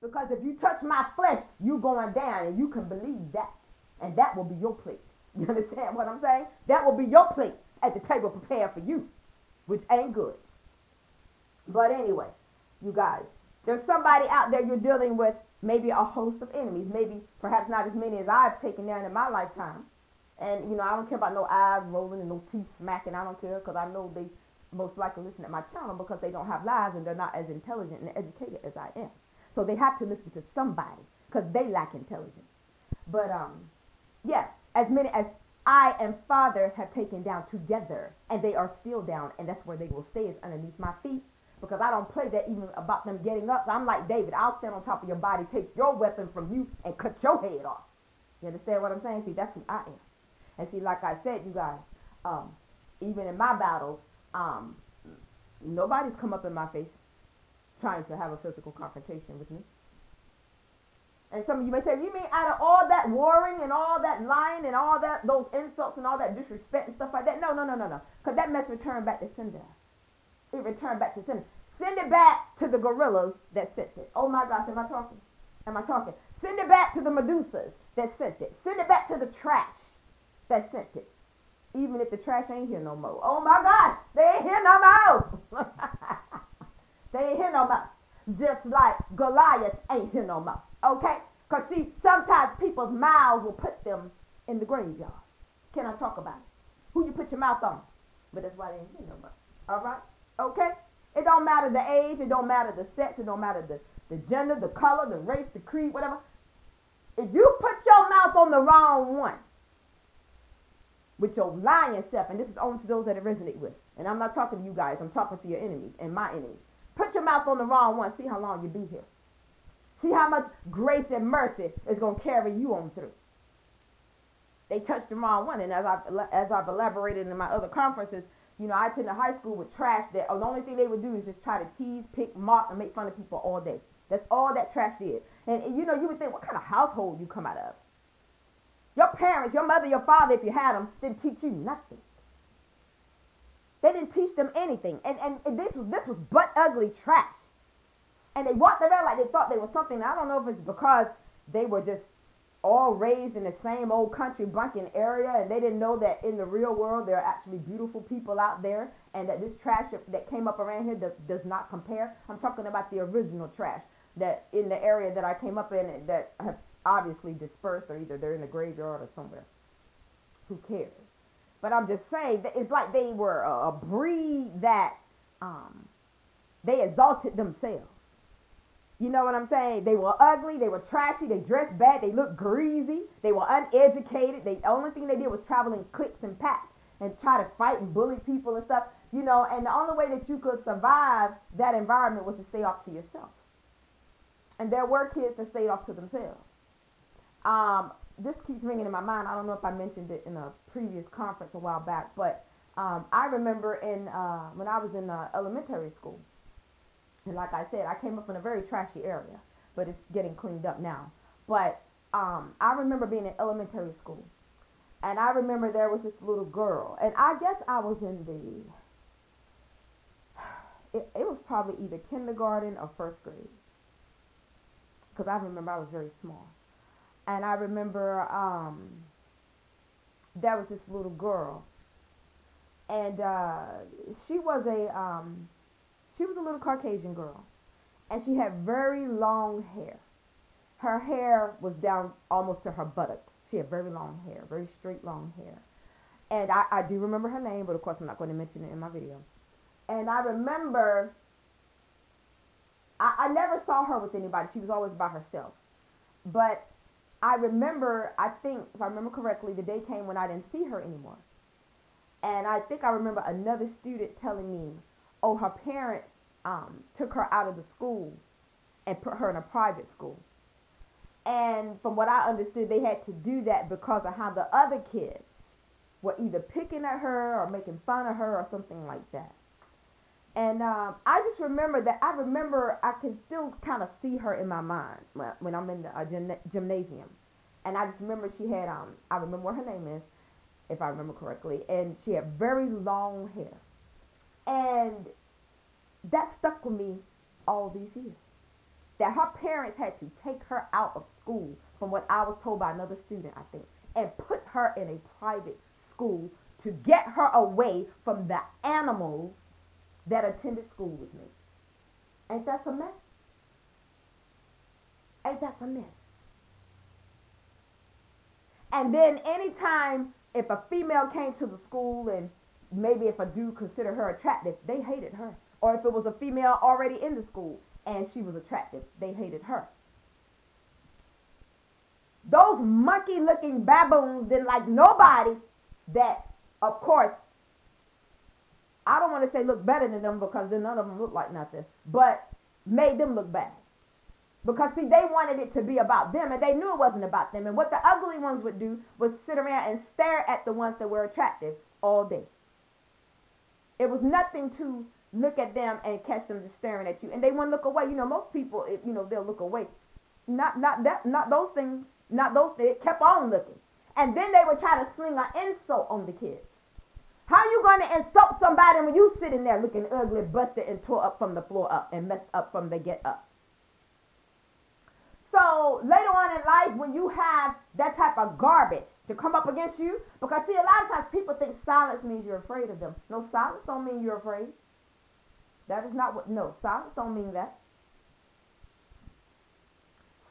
Because if you touch my flesh, you going down, and you can believe that. And that will be your place. You understand what I'm saying? That will be your place at the table prepared for you, which ain't good. But anyway, you guys, there's somebody out there you're dealing with, maybe a host of enemies, maybe perhaps not as many as I've taken down in my lifetime. And, I don't care about no eyes rolling and no teeth smacking. I don't care, because I know they most likely listen to my channel because they don't have lives and they're not as intelligent and educated as I am. So they have to listen to somebody because they lack intelligence. But, yeah, as many as I and Father have taken down together, and they are still down, and that's where they will stay, is underneath my feet, because I don't play that even about them getting up. I'm like David. I'll stand on top of your body, take your weapon from you, and cut your head off. You understand what I'm saying? See, that's who I am. And see, like I said, you guys, even in my battles, nobody's come up in my face trying to have a physical confrontation with me. And some of you may say, you mean out of all that warring and all that lying and all that, those insults and all that disrespect and stuff like that? No. Because that mess returned back to sender. It returned back to sender. Send it back to the gorillas that sent it. Oh my gosh, am I talking? Am I talking? Send it back to the Medusas that sent it. Send it back to the trash that sent it. Even if the trash ain't here no more. Oh my God, they ain't here no more. They ain't here no more. Just like Goliath ain't here no more. Okay? Because see, sometimes people's mouths will put them in the graveyard. Can I talk about it? Who you put your mouth on? But that's why they ain't here no more. All right? Okay? It don't matter the age. It don't matter the sex. It don't matter the gender, the color, the race, the creed, whatever. If you put your mouth on the wrong one, with your lying self, and this is only to those that it resonate with, and I'm not talking to you guys, I'm talking to your enemies and my enemies. Put your mouth on the wrong one, see how long you be here. See how much grace and mercy is going to carry you on through. They touched the wrong one, and as I've elaborated in my other conferences, I attended high school with trash that the only thing they would do is just try to tease, pick, mock, and make fun of people all day. That's all that trash did. And you would think, what kind of household you come out of? Your parents, your mother, your father, if you had them, didn't teach you nothing. They didn't teach them anything. And this was butt ugly trash. And they walked around like they thought they were something. I don't know if it's because they were just all raised in the same old country bunking area, and they didn't know that in the real world there are actually beautiful people out there, and that this trash that came up around here does not compare. I'm talking about the original trash that in the area that I came up in that have obviously dispersed, or either they're in the graveyard or somewhere. Who cares? But I'm just saying that it's like they were a breed that they exalted themselves. You know what I'm saying? They were ugly, they were trashy, they dressed bad, they looked greasy, they were uneducated. The only thing they did was travel in cliques and packs and try to fight and bully people and stuff. And the only way that you could survive that environment was to stay off to yourself. And there were kids that stayed off to themselves. This keeps ringing in my mind. I don't know if I mentioned it in a previous conference a while back, but I remember when I was in elementary school, and like I said, I came up in a very trashy area, but it's getting cleaned up now. But I remember being in elementary school, and I remember there was this little girl, and I guess I was in it was probably either kindergarten or first grade, because I remember I was very small. And I remember there was this little girl, and she was a little Caucasian girl, and she had very long hair. Her hair was down almost to her buttocks. She had very long hair, very straight long hair. And I do remember her name, but of course I'm not going to mention it in my video. And I remember I never saw her with anybody. She was always by herself. But I remember, I think, if I remember correctly, the day came when I didn't see her anymore. And I think I remember another student telling me, oh, her parents took her out of the school and put her in a private school. And from what I understood, they had to do that because of how the other kids were either picking at her or making fun of her or something like that. And I just remember that. I can still kind of see her in my mind when I'm in the gymnasium. And I just remember she had, I remember what her name is, if I remember correctly, and she had very long hair. And that stuck with me all these years. that her parents had to take her out of school, from what I was told by another student, I think, and put her in a private school to get her away from the animals that attended school with me. Ain't that a mess? Ain't that a mess? And then anytime if a female came to the school, and maybe if a dude considered her attractive, they hated her. Or if it was a female already in the school and she was attractive, they hated her. Those monkey looking baboons didn't like nobody that, of course, I don't want to say look better than them, because then none of them look like nothing, but made them look bad. Because, see, they wanted it to be about them, and they knew it wasn't about them. And what the ugly ones would do was sit around and stare at the ones that were attractive all day. It was nothing to look at them and catch them just staring at you. And they wouldn't look away. You know, most people, they'll look away. Not those things. Not those things. It kept on looking. And then they would try to sling an insult on the kids. How you going to insult somebody when you sitting there looking ugly, busted, and tore up from the floor up, and messed up from the get up? So later on in life, when you have that type of garbage to come up against you, because see, a lot of times people think silence means you're afraid of them. No, silence don't mean you're afraid. That is not what, no, silence don't mean that.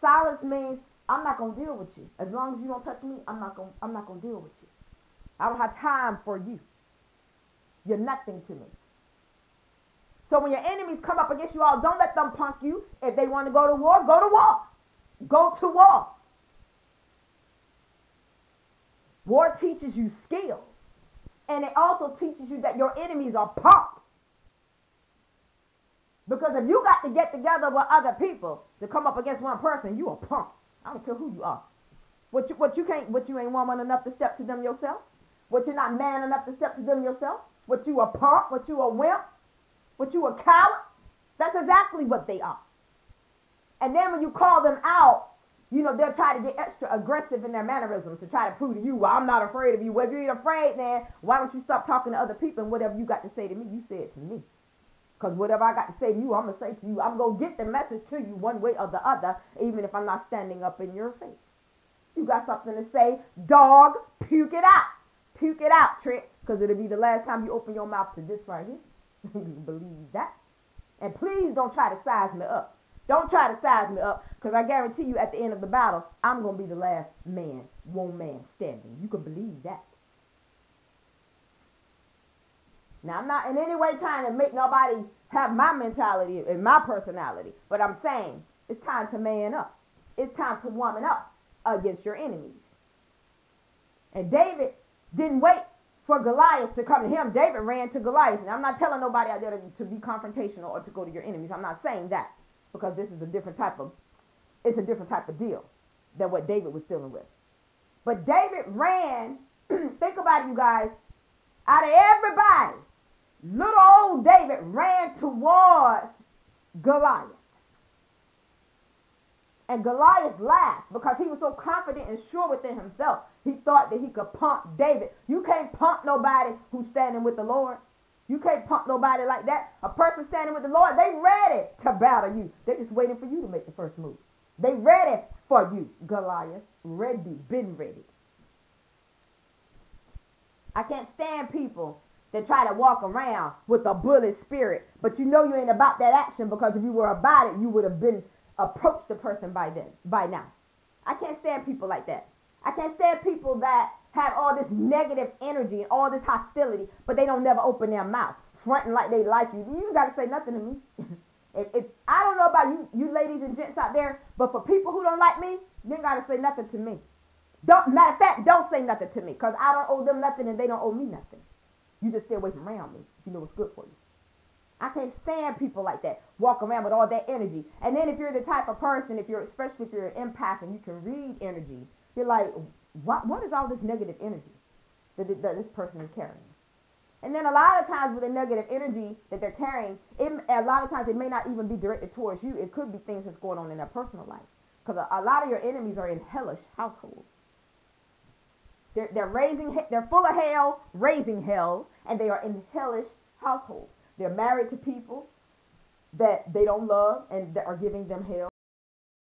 Silence means I'm not going to deal with you. As long as you don't touch me, I'm not going to deal with you. I don't have time for you. You're nothing to me. So when your enemies come up against you all, don't let them punk you. If they want to go to war, go to war. Go to war. War teaches you skills. And it also teaches you that your enemies are punks. Because if you got to get together with other people to come up against one person, you a punk. I don't care who you are. What you ain't woman enough to step to them yourself? What you're not man enough to step to them yourself? What you a punk? What you a wimp? What you a coward? That's exactly what they are. And then when you call them out, they'll try to get extra aggressive in their mannerisms to try to prove to you, well, I'm not afraid of you. Well, if you ain't afraid, then why don't you stop talking to other people, and whatever you got to say to me, you say it to me. Because whatever I got to say to you, I'm going to say to you. I'm going to get the message to you one way or the other, even if I'm not standing up in your face. You got something to say, dog, puke it out. Puke it out, Trick, because it'll be the last time you open your mouth to this right here. You believe that? And please don't try to size me up. Don't try to size me up, because I guarantee you at the end of the battle, I'm going to be the last woman standing. You can believe that. Now, I'm not in any way trying to make nobody have my mentality and my personality, but I'm saying it's time to man up. It's time to woman up against your enemies. And David didn't wait for Goliath to come to him. David ran to Goliath. And I'm not telling nobody out there to be confrontational or to go to your enemies. I'm not saying that, because this is a different type of deal than what David was dealing with. But David ran. Think about it, you guys. Out of everybody, little old David ran towards Goliath. And Goliath laughed because he was so confident and sure within himself. He thought that he could punk David. You can't punk nobody who's standing with the Lord. You can't punk nobody like that. A person standing with the Lord, they ready to battle you. They're just waiting for you to make the first move. They ready for you, Goliath. Ready, been ready. I can't stand people that try to walk around with a bully spirit, but you know you ain't about that action, because if you were about it, you would have been approached the person by now. I can't stand people like that. I can't stand people that have all this negative energy and all this hostility, but they don't never open their mouth, fronting like they like you. You ain't got to say nothing to me. if I don't know about you ladies and gents out there, but for people who don't like me, you ain't got to say nothing to me. Matter of fact, don't say nothing to me, because I don't owe them nothing and they don't owe me nothing. You just stay away from around me if you know what's good for you. I can't stand people like that, walk around with all that energy. And then if you're the type of person, especially if you're an empath and you can read energy, you're like, what is all this negative energy that this person is carrying? And then a lot of times with the negative energy that they're carrying, a lot of times it may not even be directed towards you. It could be things that's going on in their personal life. Because a lot of your enemies are in hellish households. They're full of hell, raising hell, and they are in hellish households. They're married to people that they don't love and that are giving them hell.